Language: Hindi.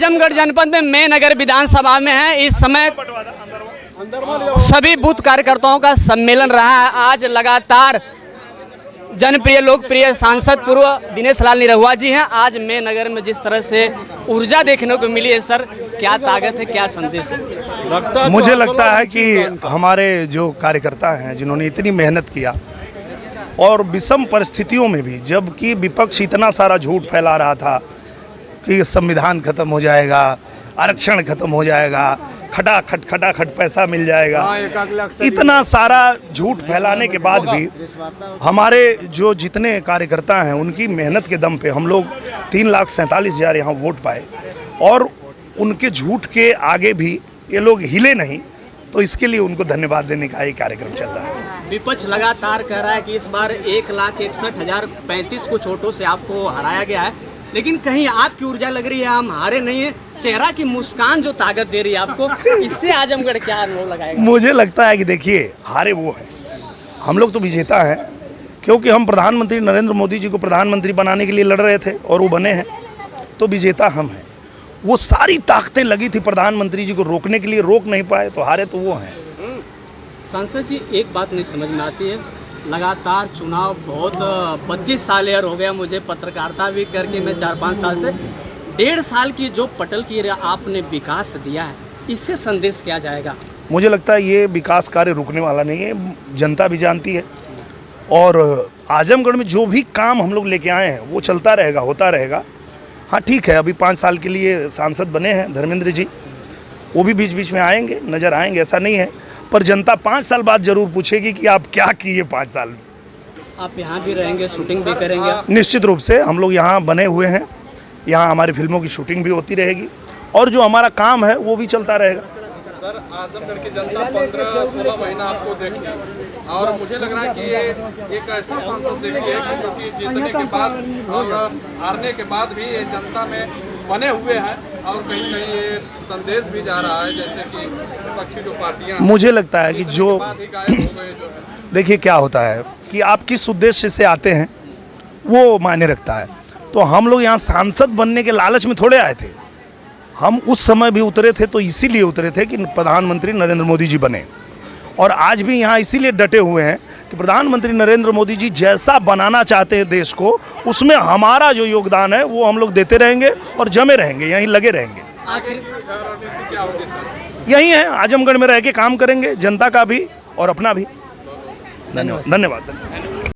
आजमगढ़ जनपद में मैं नगर विधानसभा में है। इस समय सभी बूथ कार्यकर्ताओं का सम्मेलन रहा है। आज लगातार जनप्रिय लोकप्रिय सांसद पूर्व दिनेश लाल निरहुआ जी हैं। आज मैं नगर में जिस तरह से ऊर्जा देखने को मिली है सर, क्या ताकत है, क्या संदेश है? मुझे लगता है कि हमारे जो कार्यकर्ता हैं जिन्होंने इतनी मेहनत किया और विषम परिस्थितियों में भी, जबकि विपक्ष इतना सारा झूठ फैला रहा था कि संविधान खत्म हो जाएगा, आरक्षण खत्म हो जाएगा, खटाखट पैसा मिल जाएगा, इतना सारा झूठ फैलाने के बाद भी हमारे जो जितने कार्यकर्ता हैं उनकी मेहनत के दम पे हम लोग 3,47,000 यहाँ वोट पाए और उनके झूठ के आगे भी ये लोग हिले नहीं। तो इसके लिए उनको धन्यवाद देने का ये कार्यक्रम चल रहा है। विपक्ष लगातार कह रहा है कि इस बार 1,61,035 कुछ वोटों से आपको हराया गया है, लेकिन कहीं आपकी ऊर्जा लग रही है हम हारे नहीं है। चेहरा की मुस्कान जो ताकत दे रही है आपको, इससे आजमगढ़ क्या अनुभव लगाएगा? मुझे लगता है कि देखिए, हारे वो हैं, हम लोग तो विजेता हैं, क्योंकि हम प्रधानमंत्री नरेंद्र मोदी जी को प्रधानमंत्री बनाने के लिए लड़ रहे थे और वो बने हैं, तो विजेता हम हैं। वो सारी ताकतें लगी थी प्रधानमंत्री जी को रोकने के लिए, रोक नहीं पाए, तो हारे तो वो हैं। सांसद जी, एक बात नहीं समझ में आती है, लगातार चुनाव बहुत 25 साल यार हो गया मुझे पत्रकारिता भी करके, मैं 4-5 साल से 1.5 साल की जो पटल की आपने विकास दिया है, इससे संदेश क्या जाएगा? मुझे लगता है ये विकास कार्य रुकने वाला नहीं है, जनता भी जानती है। और आजमगढ़ में जो भी काम हम लोग लेके आए हैं वो चलता रहेगा, होता रहेगा। हाँ ठीक है, अभी 5 साल के लिए सांसद बने हैं धर्मेंद्र जी, वो भी बीच बीच में आएंगे, नज़र आएंगे, ऐसा नहीं है, पर जनता 5 साल बाद जरूर पूछेगी कि आप क्या किए 5 साल में। आप यहाँ भी रहेंगे, शूटिंग भी करेंगे? निश्चित रूप से हम लोग यहाँ बने हुए हैं, यहाँ हमारी फिल्मों की शूटिंग भी होती रहेगी और जो हमारा काम है वो भी चलता रहेगा। सर, आजमगढ़ की जनता 15-16 महीना आपको देखी और मुझे लग रहा है कि ये एक ऐसा सांसद देखी है कि क्योंकि जीतने के बाद और हारने के बाद भी ये जनता में बने हुए हैं और कहीं कहीं ये संदेश भी जा रहा है, जैसे कि विपक्षी जो पार्टियां, मुझे लगता है कि जो देखिए क्या होता है कि आप किस उद्देश्य से आते हैं वो मायने रखता है। तो हम लोग यहाँ सांसद बनने के लालच में थोड़े आए थे, हम उस समय भी उतरे थे तो इसीलिए उतरे थे कि प्रधानमंत्री नरेंद्र मोदी जी बने, और आज भी यहाँ इसीलिए डटे हुए हैं कि प्रधानमंत्री नरेंद्र मोदी जी जैसा बनाना चाहते हैं देश को, उसमें हमारा जो योगदान है वो हम लोग देते रहेंगे और जमे रहेंगे, यहीं लगे रहेंगे। यही है, आजमगढ़ में रह के काम करेंगे, जनता का भी और अपना भी। धन्यवाद।